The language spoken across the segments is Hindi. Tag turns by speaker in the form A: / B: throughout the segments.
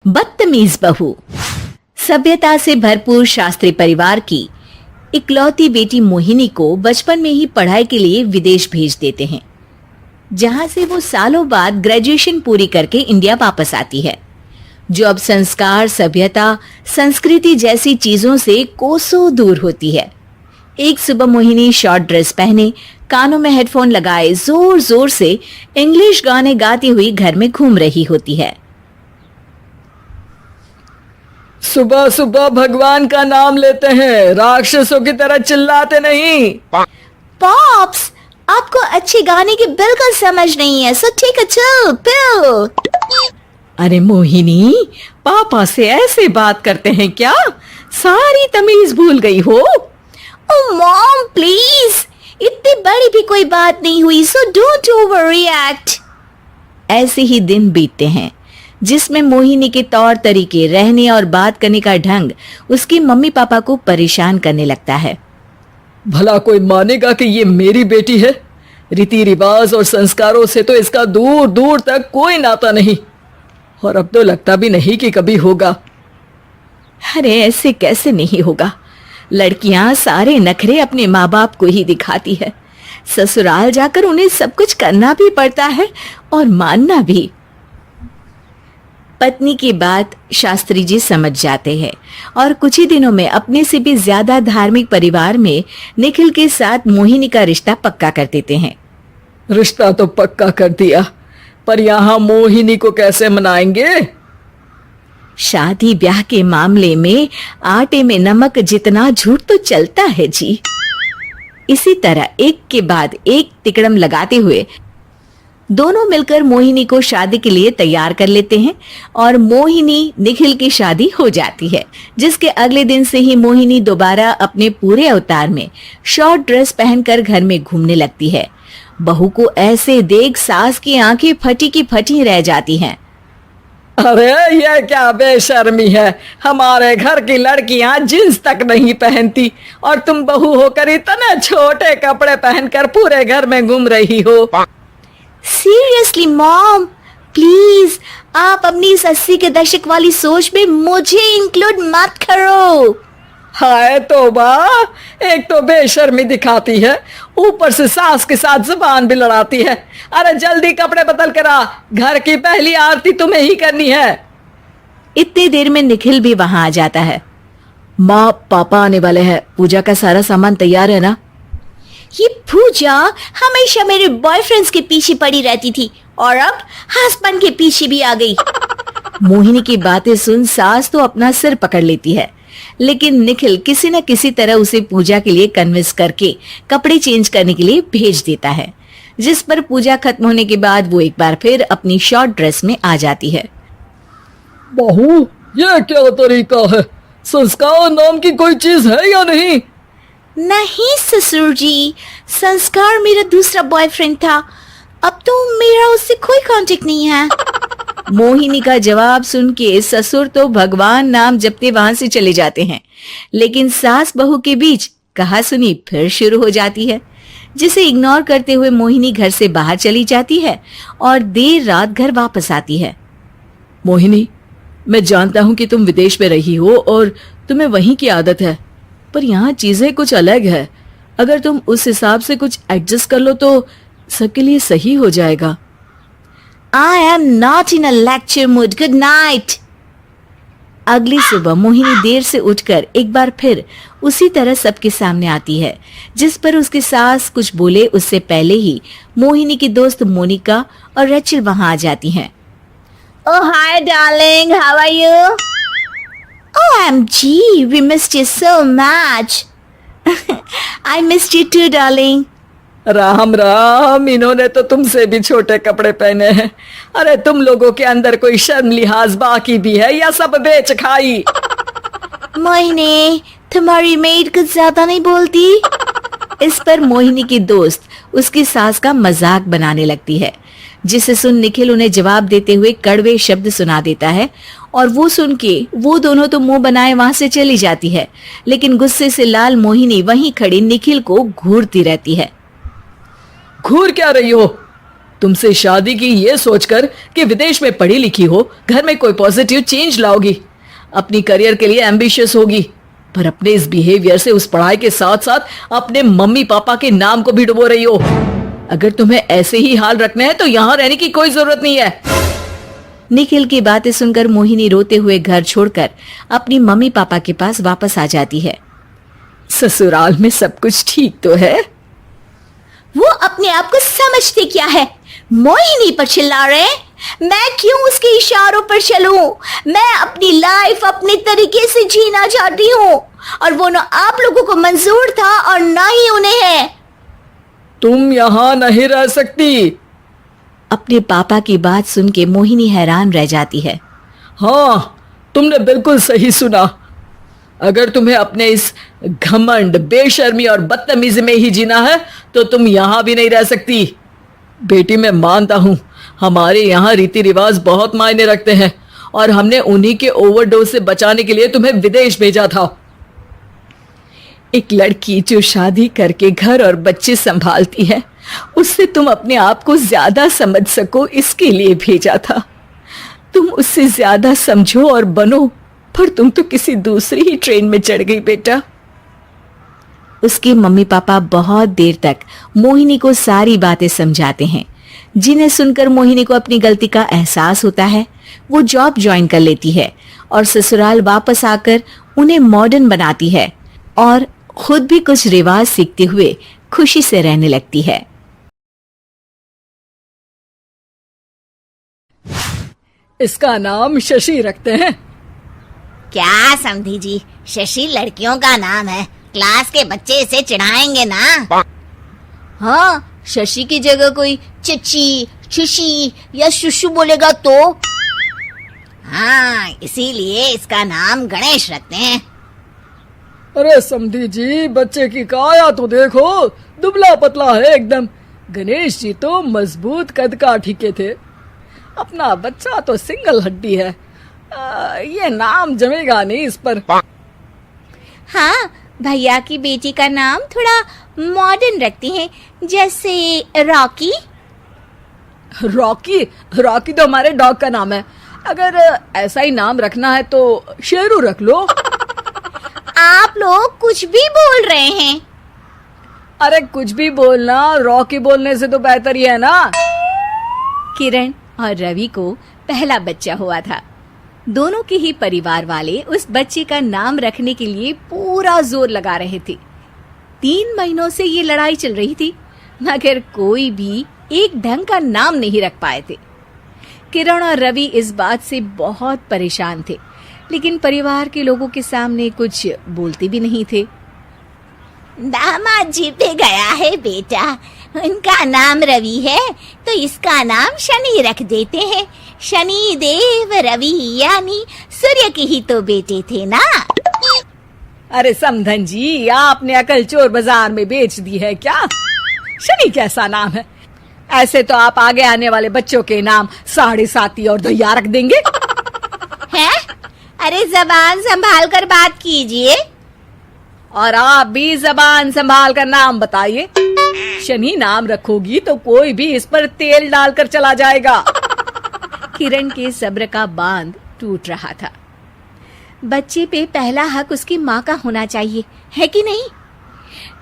A: बदतमीज बहू। सभ्यता से भरपूर शास्त्री परिवार की इकलौती बेटी मोहिनी को बचपन में ही पढ़ाई के लिए विदेश भेज देते हैं, जहां से वो सालों बाद ग्रेजुएशन पूरी करके इंडिया वापस आती है, जो अब संस्कार, सभ्यता, संस्कृति जैसी चीजों से कोसों दूर होती है। एक सुबह मोहिनी शॉर्ट ड्रेस पहने, कानों में हेडफोन लगाए जोर जोर से इंग्लिश गाने गाती हुई घर में घूम रही होती है।
B: सुबह सुबह भगवान का नाम लेते हैं, राक्षसों की तरह चिल्लाते नहीं।
A: पॉप्स, आपको अच्छे गाने की बिल्कुल समझ नहीं है, so take a chill pill.
B: अरे मोहिनी, पापा से ऐसे बात करते हैं क्या? सारी तमीज भूल गई हो।
A: ओह मॉम प्लीज, इतनी बड़ी भी कोई बात नहीं हुई, सो डोंट ओवर रिएक्ट। ऐसे ही दिन बीतते हैं जिसमें मोहिनी के तौर तरीके, रहने और बात करने का ढंग उसकी मम्मी पापा को परेशान करने लगता है।
B: भला कोई मानेगा कि ये मेरी बेटी है? रीति रिवाज और संस्कारों से तो इसका दूर दूर तक कोई नाता नहीं, और अब तो लगता भी नहीं कि कभी होगा।
A: अरे ऐसे कैसे नहीं होगा? लड़कियां सारे नखरे अपने माँ बाप को ही दिखाती है। ससुराल जाकर उन्हें सब कुछ करना भी पड़ता है और मानना भी। पत्नी की बात शास्त्री जी समझ जाते हैं और कुछ ही दिनों में अपने से भी ज्यादा धार्मिक परिवार में निखिल के साथ मोहिनी का रिश्ता पक्का कर देते हैं।
B: रिश्ता तो पक्का कर दिया, पर यहाँ मोहिनी को कैसे मनाएंगे?
A: शादी ब्याह के मामले में आटे में नमक जितना झूठ तो चलता है जी। इसी तरह एक के बाद एक तिकड़म लगाते हुए दोनों मिलकर मोहिनी को शादी के लिए तैयार कर लेते हैं और मोहिनी निखिल की शादी हो जाती है, जिसके अगले दिन से ही मोहिनी दोबारा अपने पूरे अवतार में शॉर्ट ड्रेस पहनकर घर में घूमने लगती है। बहू को ऐसे देख सास की आंखें फटी की फटी रह जाती हैं।
B: अरे ये क्या बेशर्मी है, हमारे घर की लड़कियां जींस तक नहीं पहनती और तुम बहू होकर इतने छोटे कपड़े पहनकर पूरे घर में घूम रही हो।
A: सीरियसली मॉम, प्लीज आप अपनी इस 80 के दशक वाली सोच में मुझे इंक्लूड मत करो।
B: हाय तौबा, एक तो बेशर्मी दिखाती है, ऊपर से सास के साथ जुबान भी लड़ाती है। अरे जल्दी कपड़े बदल कर आ, घर की पहली आरती तुम्हें ही करनी है।
A: इतनी देर में निखिल भी वहां आ जाता है।
B: माँ, पापा आने वाले हैं, पूजा का सारा सामान तैयार है ना?
A: ये पूजा हमेशा मेरे बॉयफ्रेंड्स के पीछे पड़ी रहती थी और अब हस्बैंड के पीछे भी आ गई।
B: मोहिनी की बातें सुन सास तो अपना सिर पकड़ लेती है,
A: लेकिन निखिल किसी न किसी तरह उसे पूजा के लिए कन्विंस करके कपड़े चेंज करने के लिए भेज देता है, जिस पर पूजा खत्म होने के बाद वो एक बार फिर अपनी शॉर्ट ड्रेस में आ जाती है।
B: बहू, ये क्या तरीका है? संस्कार नाम की कोई चीज है या नहीं?
A: नहीं ससुर जी, संस्कार मेरा दूसरा बॉयफ्रेंड था, अब तो मेरा उससे कोई कांटेक्ट नहीं है। मोहिनी का जवाब सुन के ससुर तो भगवान नाम जपते वहां से चले जाते हैं, लेकिन सास बहू के बीच कहासुनी फिर शुरू हो जाती है, जिसे इग्नोर करते हुए मोहिनी घर से बाहर चली जाती है और देर रात घर वापस आती है।
B: मोहिनी, मैं जानता हूँ कि तुम विदेश में रही हो और तुम्हें वहीं की आदत है, पर यहाँ चीजें कुछ अलग है। अगर तुम उस हिसाब से कुछ एडजस्ट कर लो तो सबके लिए सही हो जाएगा।
A: I am not in a lecture mood. Good night. अगली सुबह मोहिनी देर से उठकर एक बार फिर उसी तरह सबके सामने आती है, जिस पर उसकी सास कुछ बोले उससे पहले ही मोहिनी की दोस्त मोनिका और रेचल वहां आ जाती हैं। Oh hi darling, how are you? OMG, we missed you so much. I missed you too darling.
B: Ram Ram, इन्होंने तो तुमसे भी छोटे कपड़े पहने हैं। अरे तुम लोगों के अंदर कोई शर्म लिहाज बाकी भी है या सब बेच खाई?
A: मोहिनी, तुम्हारी मेड कुछ ज्यादा नहीं बोलती। इस पर मोहिनी की दोस्त उसकी सास का मजाक बनाने लगती है, जिसे सुन निखिल उन्हें जवाब देते हुए कड़वे शब्द सुना देता है और वो सुन के वो दोनों तो मुंह बनाए वहां से चली जाती है, लेकिन गुस्से से लाल मोहिनी वहीं खड़ी निखिल को घूरती रहती है।
B: घूर क्या रही हो? तुमसे शादी की ये सोचकर कि विदेश में पढ़ी लिखी हो, घर में कोई पॉजिटिव चेंज लाओगी, अपनी करियर के लिए एम्बिशियस होगी, पर अपने इस बिहेवियर से उस पढ़ाई के साथ साथ अपने मम्मी पापा के नाम को भी डुबो रही हो। अगर तुम्हें ऐसे ही हाल रखना है तो यहाँ रहने की कोई जरूरत नहीं है।
A: निखिल की बातें सुनकर मोहिनी रोते हुए घर छोड़कर अपनी मम्मी पापा के पास वापस आ जाती है।
B: ससुराल में सब कुछ ठीक तो है?
C: वो अपने आप को समझते क्या है? मोहिनी पर चिल्ला रहे हैं? मैं क्यों उसके इशारों पर चलूं? मैं अपनी लाइफ अपने तरीके से जीना चाहती हूँ और वो ना आप लोगों को मंजूर था और ना ही उन्हें है।
B: तुम यहाँ नहीं रह सकती।
A: अपने पापा की बात सुन के मोहिनी हैरान रह जाती है।
B: हाँ, तुमने बिल्कुल सही सुना। अगर तुम्हें अपने इस घमंड, बेशर्मी और बदतमीजी में ही जीना है तो तुम यहाँ भी नहीं रह सकती। बेटी, मैं मानता हूँ हमारे यहाँ रीति रिवाज बहुत मायने रखते हैं और हमने उन्हीं के ओवरडोज से बचाने के लिए तुम्हें विदेश भेजा था। एक लड़की जो शादी करके घर और बच्चे संभालती है, उससे तुम अपने आप को ज्यादा समझ सको इसके लिए भेजा था। तुम उससे ज्यादा समझो और बनो, पर तुम तो किसी दूसरी ही ट्रेन में चढ़ गई बेटा।
A: उसके मम्मी पापा बहुत देर तक मोहिनी को सारी बातें समझाते हैं, जिन्हें सुनकर मोहिनी को अपनी गलती का एहसास होता है। वो जॉब ज्वाइन कर लेती है और ससुराल वापस आकर उन्हें मॉडर्न बनाती है और खुद भी कुछ रिवाज सीखते हुए खुशी से रहने लगती है।
B: इसका नाम शशि रखते हैं।
C: क्या समधी जी, शशि लड़कियों का नाम है, क्लास के बच्चे इसे चिढ़ाएंगे ना। हाँ, शशि की जगह कोई चची, शुशी या शुशु बोलेगा तो? हाँ, इसीलिए इसका नाम गणेश रखते हैं।
B: अरे समधी जी, बच्चे की काया तो देखो, दुबला पतला है एकदम। गणेश जी तो मजबूत कद काठी के थे। अपना बच्चा तो सिंगल हड्डी है। ये नाम जमेगा नहीं इस पर।
C: हाँ, भैया की बेटी का नाम थोड़ा मॉडर्न रखती हैं, जैसे रॉकी।
B: रॉकी? रॉकी तो हमारे डॉग का नाम है। अगर ऐसा ही नाम रखना है तो शेरू रख लो।
C: आप लोग कुछ भी बोल रहे हैं।
B: अरे कुछ भी बोलना रॉकी बोलने से तो बेहतर ही है ना।
A: किरण और रवि को पहला बच्चा हुआ था। दोनों के ही परिवार वाले उस बच्चे का नाम रखने के लिए पूरा जोर लगा रहे थे। 3 महीनों से ये लड़ाई चल रही थी, मगर कोई भी एक ढंग का नाम नहीं रख पाए थे। किरण और रवि इस बात से बहुत परेशान थे, लेकिन परिवार के लोगों के सामने कुछ बोलते भी नहीं थे।
C: दामाद जी पे गया है बेटा, उनका नाम रवि है तो इसका नाम शनि रख देते हैं। शनि देव रवि, यानी सूर्य के ही तो बेटे थे ना।
B: अरे समधन जी, आपने अकल चोर बाजार में बेच दी है क्या? शनि कैसा नाम है? ऐसे तो आप आगे आने वाले बच्चों के नाम साढ़े साती और दैया रख देंगे।
C: हैं? अरे जबान संभाल कर बात कीजिए।
B: और आप भी जबान संभाल कर नाम बताइए। शनि नाम रखोगी तो कोई भी इस पर तेल डालकर चला जाएगा।
A: किरण के सब्र का बांध टूट रहा था। बच्चे पे पहला हक उसकी माँ का होना चाहिए, है कि नहीं?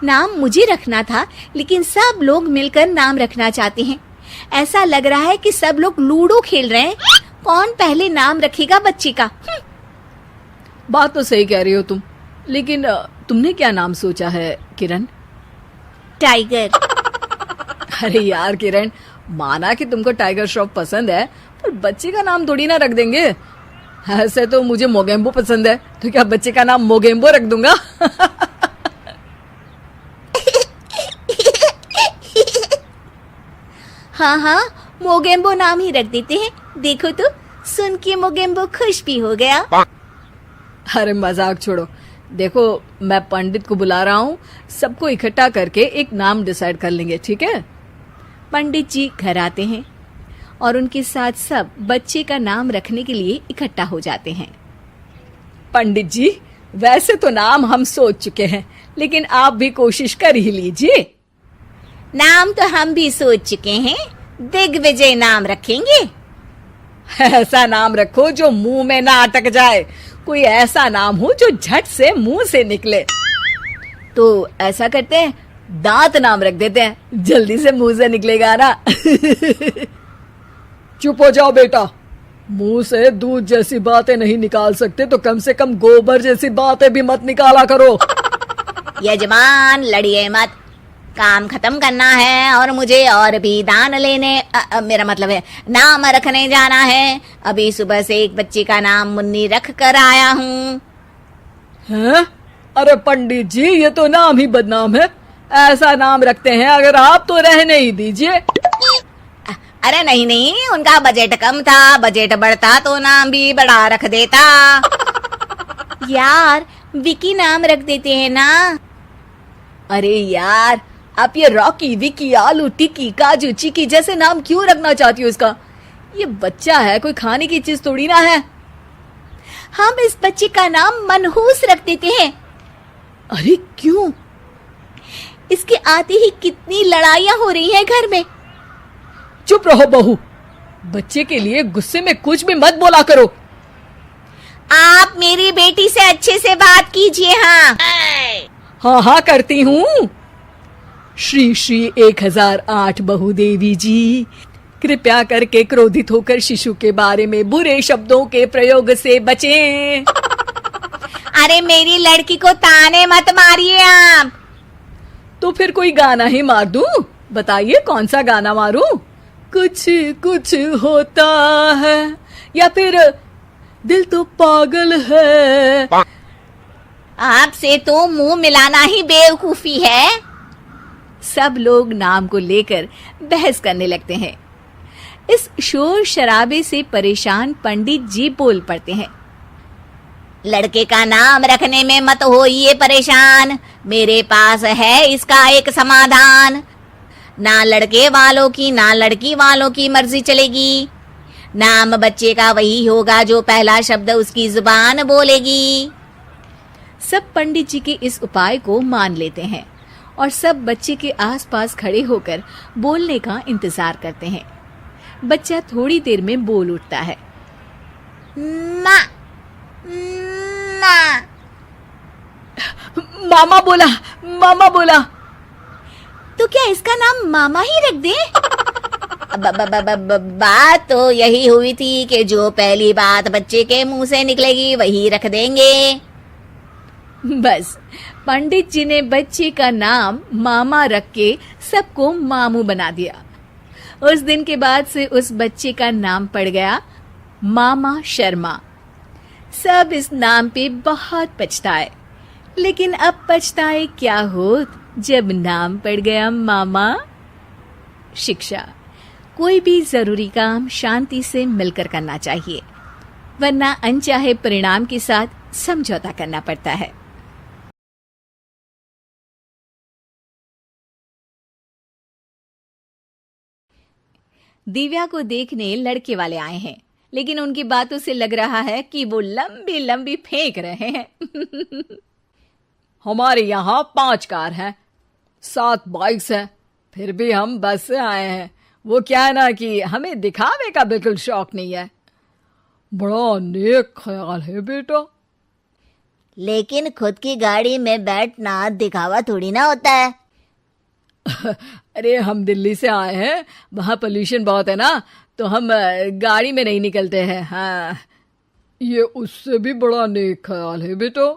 A: नाम मुझे रखना था, लेकिन सब लोग मिलकर नाम रखना चाहते हैं। ऐसा लग रहा है कि सब लोग लूडो खेल रहे हैं। कौन पहले नाम रखेगा बच्चे का?
B: बात तो सही कह रही हो तुम, लेकिन तुमने क्या नाम सोचा है किरण?
C: टाइगर।
B: अरे यार किरण, माना कि तुमको टाइगर श्रॉफ पसंद है, पर बच्चे का नाम थोड़ी ना रख देंगे। ऐसे तो मुझे मोगेम्बो पसंद है, तो क्या बच्चे का नाम मोगेम्बो रख दूंगा?
C: हाँ हाँ, मोगेम्बो नाम ही रख देते हैं। देखो तो, सुन के मोगेम्बो खुश भी हो गया।
B: अरे मजाक छोड़ो। देखो, मैं पंडित को बुला रहा हूँ, सबको इकट्ठा करके एक नाम डिसाइड कर लेंगे, ठीक है?
A: पंडित जी घर आते हैं और उनके साथ सब बच्चे का नाम रखने के लिए इकट्ठा हो जाते हैं।
B: पंडित जी, वैसे तो नाम हम सोच चुके हैं, लेकिन आप भी कोशिश कर ही लीजिए।
C: नाम तो हम भी सोच चुके हैं, दिग्विजय नाम रखेंगे।
B: ऐसा नाम रखो जो मुंह में ना अटक जाए, कोई ऐसा नाम हो जो झट से मुंह से निकले। तो ऐसा करते हैं, दांत नाम रख देते हैं, जल्दी से मुंह से निकलेगा ना। चुप हो जाओ बेटा, मुंह से दूध जैसी बातें नहीं निकाल सकते तो कम से कम गोबर जैसी बातें भी मत निकाला करो।
C: यजमान लड़िए मत, काम खत्म करना है और मुझे और भी दान लेने मेरा मतलब है नाम रखने जाना है। अभी सुबह से एक बच्चे का नाम मुन्नी रख कर आया हूँ।
B: हैं? अरे पंडित जी, ये तो नाम ही बदनाम है। ऐसा नाम रखते हैं, अगर आप तो रहने ही दीजिए।
C: अरे नहीं नहीं, उनका बजट कम था, बजट बढ़ता तो नाम भी बड़ा रख देता। यार विकी नाम रख देते हैं ना।
B: अरे यार, आप ये रॉकी, विकी, आलू टिक्की, काजू चिकी जैसे नाम क्यों रखना चाहती हो इसका? ये बच्चा है, कोई खाने की चीज थोड़ी ना है।
C: हम इस बच्चे का नाम मनहूस रख देते हैं।
B: अरे क्यों?
C: इसके आते ही कितनी लड़ाइयां हो रही हैं घर में।
B: चुप रहो बहू, बच्चे के लिए गुस्से में कुछ भी मत बोला करो।
C: आप मेरी बेटी से अच्छे से बात कीजिए।
B: हाँ हाँ करती हूँ। श्री श्री 1008 बहुदेवी जी, कृपया करके क्रोधित होकर शिशु के बारे में बुरे शब्दों के प्रयोग से बचें।
C: अरे मेरी लड़की को ताने मत मारिए आप।
B: तो फिर कोई गाना ही मार दूं? बताइए कौन सा गाना मारूं? कुछ कुछ होता है या फिर दिल तो पागल है।
C: आपसे तो मुंह मिलाना ही बेवकूफी है।
A: सब लोग नाम को लेकर बहस करने लगते हैं। इस शोर शराबे से परेशान पंडित जी बोल पड़ते हैं।
C: लड़के का नाम रखने में मत होइए परेशान, मेरे पास है इसका एक समाधान। ना लड़के वालों की ना लड़की वालों की मर्जी चलेगी। नाम बच्चे का वही होगा जो पहला शब्द उसकी जुबान बोलेगी।
A: सब पंडित जी के इस उपाय को मान लेते हैं और सब बच्चे के आसपास खड़े होकर बोलने का इंतजार करते हैं। बच्चा थोड़ी देर में बोल उठता है।
C: माँ माँ।
B: मामा बोला, मामा बोला।
C: तो क्या इसका नाम मामा ही रख दे? बात तो यही हुई थी कि जो पहली बात बच्चे के मुंह से निकलेगी वही रख देंगे।
A: बस पंडित जी ने बच्चे का नाम मामा रख के सबको मामू बना दिया। उस दिन के बाद से उस बच्चे का नाम पड़ गया मामा शर्मा। सब इस नाम पे बहुत पछताए, लेकिन अब पछताए क्या हो जब नाम पड़ गया मामा। शिक्षा: कोई भी जरूरी काम शांति से मिलकर करना चाहिए, वरना अनचाहे परिणाम के साथ समझौता करना पड़ता है। दिव्या को देखने लड़के वाले आए हैं, लेकिन उनकी बातों से लग रहा है कि वो लंबी लंबी फेंक रहे हैं।
B: हमारे यहाँ 5 कार हैं, 7 बाइक्स हैं, फिर भी हम बस से आए हैं। वो क्या है ना कि हमें दिखावे का बिल्कुल शौक नहीं है। बड़ा नेक ख्याल है बेटा।
C: लेकिन खुद की गाड़ी में बैठना दिखावा थोड़ी ना होता है।
B: अरे हम दिल्ली से आए हैं, वहाँ पोल्यूशन बहुत है ना, तो हम गाड़ी में नहीं निकलते हैं। हाँ, ये उससे भी बड़ा नेक ख्याल है बेटा।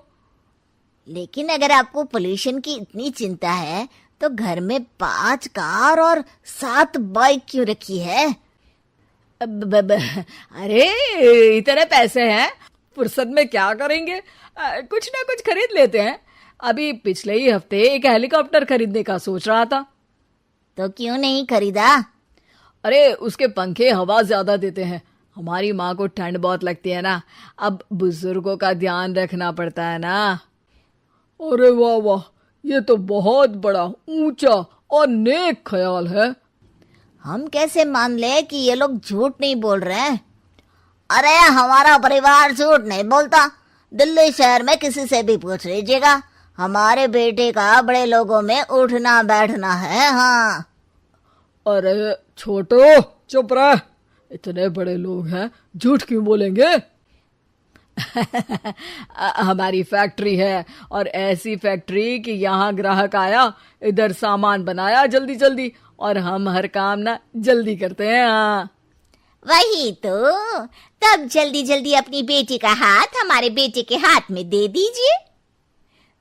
C: लेकिन अगर आपको पोल्यूशन की इतनी चिंता है तो घर में 5 कार और 7 बाइक क्यों रखी है?
B: अरे इतने पैसे हैं, फुर्सत में क्या करेंगे, कुछ ना कुछ खरीद लेते हैं। अभी पिछले ही हफ्ते एक हेलीकॉप्टर खरीदने का सोच रहा था।
C: तो क्यों नहीं खरीदा?
B: अरे उसके पंखे हवा ज्यादा देते हैं, हमारी माँ को ठंड बहुत लगती है ना, अब बुजुर्गों का ध्यान रखना पड़ता है ना। अरे वाह वाह, ये तो बहुत बड़ा ऊंचा और नेक ख्याल है।
C: हम कैसे मान ले कि ये लोग झूठ नहीं बोल रहे हैं? अरे हमारा परिवार झूठ नहीं बोलता। दिल्ली शहर में किसी से भी पूछ लीजिएगा, हमारे बेटे का बड़े लोगों में उठना बैठना है। हाँ।
B: अरे छोटो चुप रह, इतने बड़े लोग हैं, झूठ क्यों बोलेंगे? हमारी फैक्ट्री है, और ऐसी फैक्ट्री कि यहाँ ग्राहक आया, इधर सामान बनाया जल्दी जल्दी, और हम हर काम ना जल्दी करते हैं। हाँ,
C: वही तो, तब जल्दी जल्दी अपनी बेटी का हाथ हमारे बेटे के हाथ में दे दीजिए।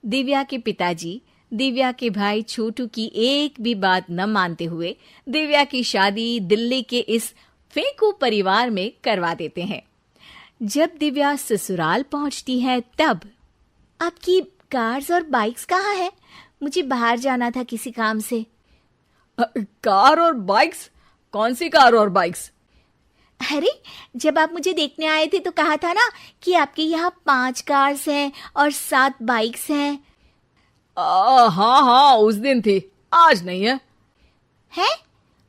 A: दिव्या के पिताजी दिव्या के भाई छोटू की एक भी बात न मानते हुए दिव्या की शादी दिल्ली के इस फेंकू परिवार में करवा देते हैं। जब दिव्या ससुराल पहुंचती है तब
C: आपकी कार्स और बाइक्स कहाँ है? मुझे बाहर जाना था किसी काम से।
B: कार और बाइक्स? कौन सी कार और बाइक्स?
C: अरे, जब आप मुझे देखने आए थे तो कहा था ना कि आपके यहाँ 5 कार्स हैं और 7 बाइक्स हैं।
B: हाँ हाँ, उस दिन थी, आज नहीं है।
C: है?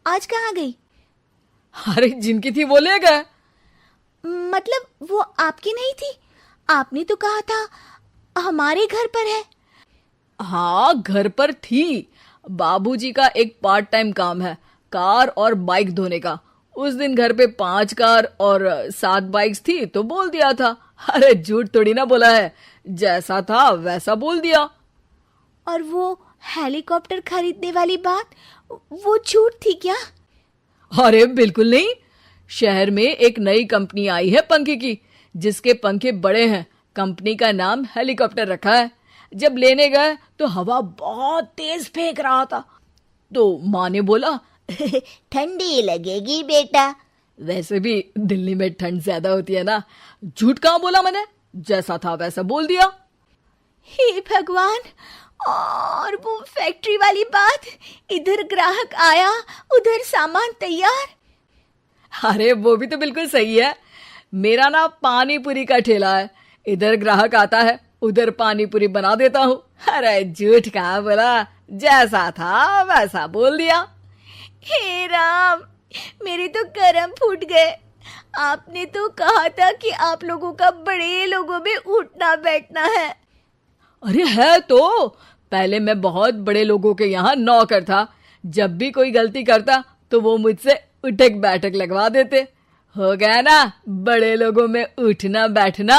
C: आज कहाँ गई?
B: अरे, जिनकी थी वो ले गए।
C: मतलब वो आपकी नहीं थी? आपने तो कहा था हमारे घर पर है।
B: हाँ, घर पर थी। बाबूजी का एक पार्ट टाइम काम है, कार और बाइक धोने का। उस दिन घर पे 5 कार और 7 बाइक्स थी तो बोल दिया था। अरे, झूठ थोड़ी ना बोला है, जैसा था वैसा बोल दिया।
C: और वो हेलीकॉप्टर खरीदने वाली बात, वो झूठ थी क्या?
B: अरे बिल्कुल नहीं। शहर में एक नई कंपनी आई है पंखे की, जिसके पंखे बड़े हैं। कंपनी का नाम हेलीकॉप्टर रखा है। जब लेने गए तो हवा बहुत तेज फेंक रहा था, तो माँ ने बोला
C: ठंडी लगेगी बेटा।
B: वैसे भी दिल्ली में ठंड ज्यादा होती है ना। झूठ कहाँ बोला मैंने, जैसा था वैसा बोल दिया।
C: हे भगवान! और वो फैक्ट्री वाली बात, इधर ग्राहक आया उधर सामान तैयार।
B: अरे वो भी तो बिल्कुल सही है। मेरा ना पानी पूरी का ठेला है, इधर ग्राहक आता है उधर पानी पूरी बना देता हूँ। अरे झूठ कहाँ बोला, जैसा था वैसा बोल दिया।
C: हे राम, मेरे तो कर्म फूट गए। आपने तो कहा था कि आप लोगों का बड़े लोगों में उठना बैठना है।
B: अरे है तो, पहले मैं बहुत बड़े लोगों के यहाँ नौकर था। जब भी कोई गलती करता तो वो मुझसे उठक बैठक लगवा देते। हो गया ना बड़े लोगों में उठना बैठना।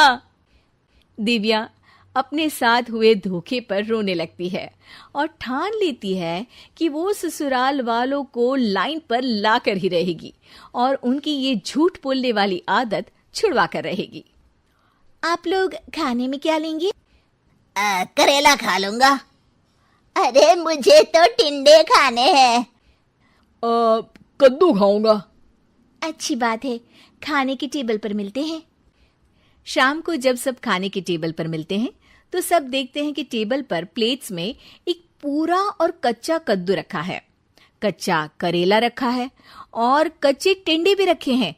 A: दिव्या अपने साथ हुए धोखे पर रोने लगती है और ठान लेती है कि वो ससुराल वालों को लाइन पर लाकर ही रहेगी और उनकी ये झूठ बोलने वाली आदत छुड़वा कर रहेगी।
C: आप लोग खाने में क्या लेंगे? करेला खा लूंगा। अरे मुझे तो टिंडे खाने हैं।
B: कद्दू खाऊंगा।
C: अच्छी बात है, खाने की टेबल पर मिलते हैं।
A: शाम को जब सब खाने की टेबल पर मिलते हैं तो सब देखते हैं कि टेबल पर प्लेट्स में एक पूरा और कच्चा कद्दू रखा है, कच्चा करेला रखा है और कच्चे टिंडे भी रखे हैं।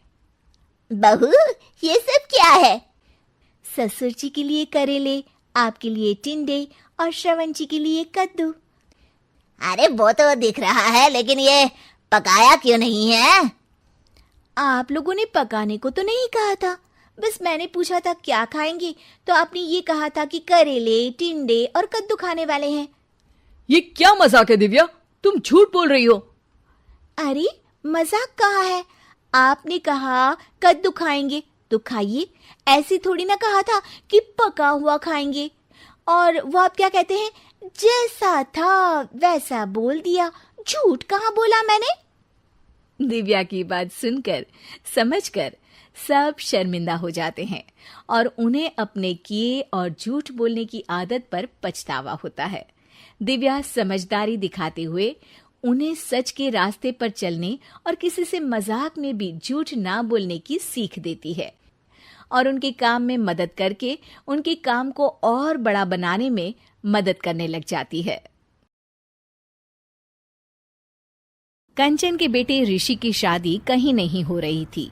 C: बहू, ये सब क्या है? ससुर जी के लिए करेले, आपके लिए टिंडे और श्रवण जी के लिए कद्दू। अरे वो तो दिख रहा है, लेकिन ये पकाया क्यों नहीं है? आप लोगों ने पकाने को तो नहीं कहा था, बस मैंने पूछा था क्या खाएंगे, तो आपने ये कहा था कि करेले, टिंडे और कद्दू खाने वाले हैं।
B: ये क्या मजाक है दिव्या, तुम झूठ बोल रही हो।
C: अरे मजाक कहाँ है, आपने कहा कद्दू खाएंगे तो खाइए, ऐसे थोड़ी ना कहा था कि पका हुआ खाएंगे। और वो आप क्या कहते हैं, जैसा था वैसा बोल दिया। झूठ कहाँ बोला मैंने?
A: दिव्या की बात सुनकर समझकर सब शर्मिंदा हो जाते हैं और उन्हें अपने किए और झूठ बोलने की आदत पर पछतावा होता है। दिव्या समझदारी दिखाते हुए उन्हें सच के रास्ते पर चलने और किसी से मजाक में भी झूठ ना बोलने की सीख देती है और उनके काम में मदद करके उनके काम को और बड़ा बनाने में मदद करने लग जाती है। कंचन के बेटे ऋषि की शादी कहीं नहीं हो रही थी।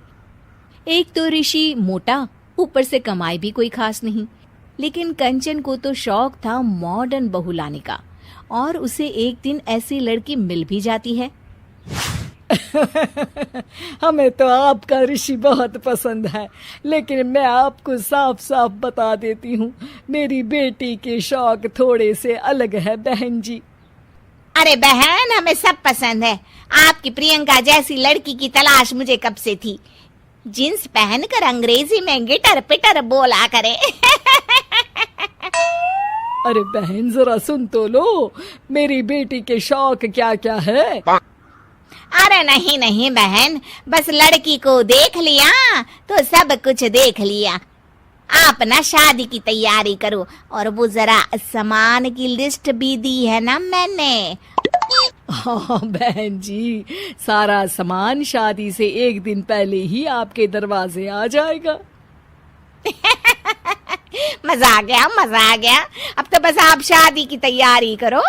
A: एक तो ऋषि मोटा, ऊपर से कमाई भी कोई खास नहीं, लेकिन कंचन को तो शौक था मॉडर्न बहू लाने का और उसे एक दिन ऐसी लड़की मिल भी जाती है।
B: हमें तो आपका ऋषि बहुत पसंद है, लेकिन मैं आपको साफ साफ बता देती हूँ, मेरी बेटी के शौक थोड़े से अलग है बहन जी।
C: अरे बहन, हमें सब पसंद है। आपकी प्रियंका जैसी लड़की की तलाश मुझे कब से थी, जींस पहनकर अंग्रेजी में गिटर पिटर बोला करे।
B: अरे बहन जरा सुन तो लो, मेरी बेटी के शौक क्या क्या है।
C: अरे नहीं नहीं बहन, बस लड़की को देख लिया तो सब कुछ देख लिया। आप ना शादी की तैयारी करो, और वो जरा सामान की लिस्ट भी दी है ना मैंने।
B: हाँ बहन जी, सारा सामान शादी से एक दिन पहले ही आपके दरवाजे आ जाएगा।
C: मजा आ गया, मजा आ गया। अब तो बस आप शादी की तैयारी करो।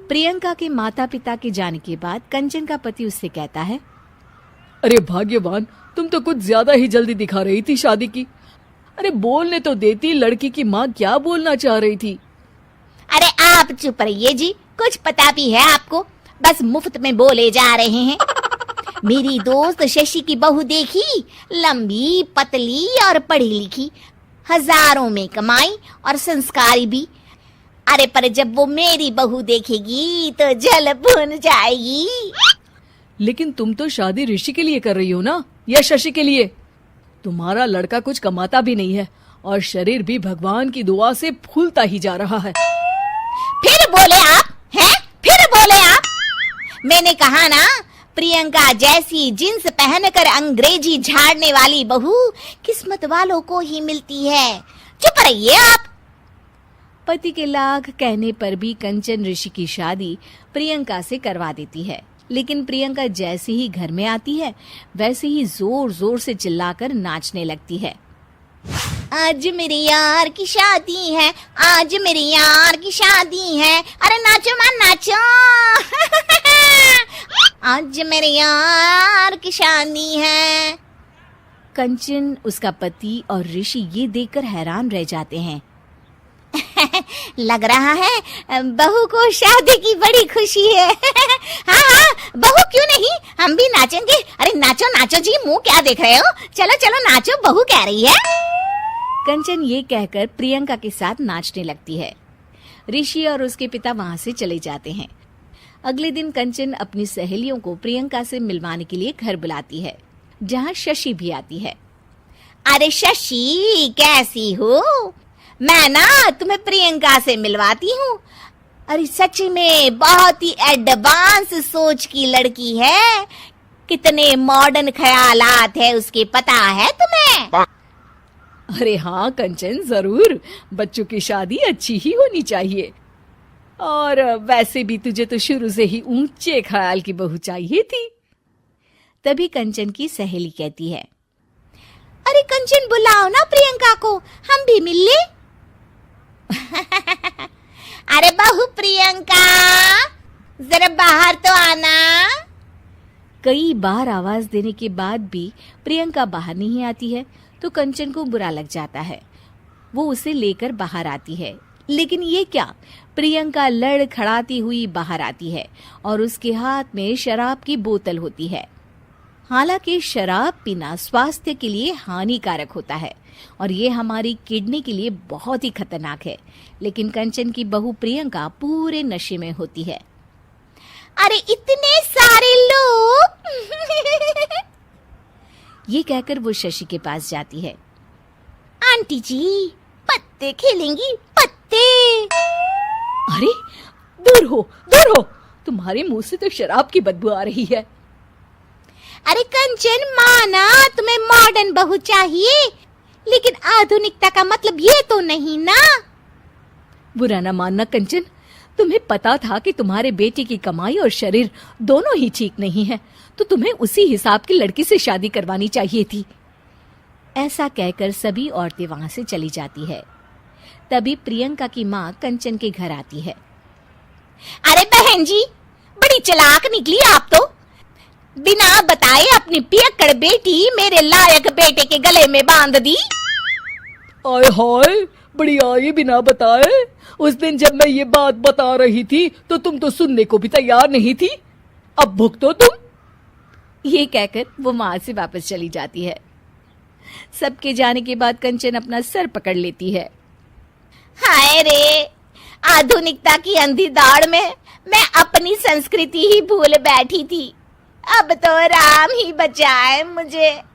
A: प्रियंका के माता पिता के जाने के बाद कंचन का पति उससे कहता है,
B: अरे भाग्यवान, तुम तो कुछ ज्यादा ही जल्दी दिखा रही थी शादी की। अरे बोलने तो देती, लड़की की माँ क्या बोलना चाह रही थी।
C: अरे आप चुप रहिए जी, कुछ पता भी है आपको, बस मुफ्त में बोले जा रहे हैं। मेरी दोस्त शशि की बहू देखी, लंबी पतली और पढ़ी लिखी, हजारों में कमाई और संस्कारी भी। अरे पर जब वो मेरी बहू देखेगी तो जल भुन जाएगी।
B: लेकिन तुम तो शादी ऋषि के लिए कर रही हो ना, या शशि के लिए? तुम्हारा लड़का कुछ कमाता भी नहीं है और शरीर भी भगवान की दुआ से फूलता ही जा रहा है।
C: फिर बोले आप हैं? फिर बोले आप? मैंने कहा ना, प्रियंका जैसी जींस पहनकर अंग्रेजी झाड़ने वाली बहू किस्मत वालों को ही मिलती है। चुप रहिए आप।
A: पति के लाख कहने पर भी कंचन ऋषि की शादी प्रियंका से करवा देती है। लेकिन प्रियंका जैसे ही घर में आती है, वैसे ही जोर जोर से चिल्लाकर नाचने लगती है।
C: आज मेरे यार की शादी है, आज मेरे यार की शादी है। अरे नाचो मां नाचो। आज मेरे यार की शादी है।
A: कंचन, उसका पति और ऋषि ये देखकर हैरान रह जाते हैं।
C: लग रहा है बहू को शादी की बड़ी खुशी है। हाँ हाँ, बहू क्यों नहीं, हम भी नाचेंगे। अरे नाचो नाचो जी, मुंह क्या देख रहे हो, चलो चलो नाचो, बहू कह रही है।
A: कंचन ये कहकर प्रियंका के साथ नाचने लगती है। ऋषि और उसके पिता वहां से चले जाते हैं। अगले दिन कंचन अपनी सहेलियों को प्रियंका से मिलवाने के लिए घर बुलाती है, जहाँ शशि भी आती है।
C: अरे शशि, कैसी हो? मैं ना तुम्हें प्रियंका से मिलवाती हूँ। अरे सच में बहुत ही एडवांस सोच की लड़की है। कितने मॉडर्न ख्यालात है उसके, पता है तुम्हें?
B: अरे हाँ कंचन, जरूर। बच्चों की शादी अच्छी ही होनी चाहिए। और वैसे भी तुझे तो शुरू से ही ऊंचे ख्याल की बहू चाहिए थी।
A: तभी कंचन की सहेली कहती है,
C: अरे कंचन, बुलाओ ना प्रियंका को, हम भी मिल ले। अरे बहू प्रियंका, जरा बाहर तो आना।
A: कई बार आवाज देने के बाद भी प्रियंका बाहर नहीं आती है, तो कंचन को बुरा लग जाता है। वो उसे लेकर बाहर आती है, लेकिन ये क्या, प्रियंका लड़खड़ाती हुई बाहर आती है और उसके हाथ में शराब की बोतल होती है। हालांकि शराब पीना स्वास्थ्य के लिए हानिकारक होता है और ये हमारी किडनी के लिए बहुत ही खतरनाक है, लेकिन कंचन की बहू प्रियंका पूरे नशे में होती है।
C: अरे इतने सारे लोग।
A: ये कहकर वो शशि के पास जाती है।
C: आंटी जी, पत्ते खेलेंगी, पत्ते।
B: अरे दूर हो, दूर हो, तुम्हारे मुंह से तो शराब की बदबू आ रही है।
C: अरे कंचन, माना तुम्हें मॉडर्न बहू चाहिए, लेकिन आधुनिकता का मतलब ये तो नहीं ना।
B: बुरा ना मानना कंचन, तुम्हें पता था कि तुम्हारे बेटे की कमाई और शरीर दोनों ही ठीक नहीं है, तो तुम्हें उसी हिसाब की लड़की से शादी करवानी चाहिए थी।
A: ऐसा कहकर सभी औरतें वहां से चली जाती है। तभी प्रियंका की माँ कंचन के घर आती है।
C: अरे बहन जी, बड़ी चालाक निकली आप तो। बिना बताए अपनी पियक्कड़ बेटी मेरे लायक बेटे के गले में बांध दी।
B: आय हाय, बड़ी आई बिना बताए। उस दिन जब मैं ये बात बता रही थी तो तुम तो सुनने को भी तैयार नहीं थी। अब भुगतो तुम।
A: ये कहकर वो वहां से वापस चली जाती है। सबके जाने के बाद कंचन अपना सर पकड़ लेती है।
C: हाय रे, आधुनिकता की अंधी दाड़ में मैं अपनी संस्कृति ही भूल बैठी थी। अब तो राम ही बचाए मुझे।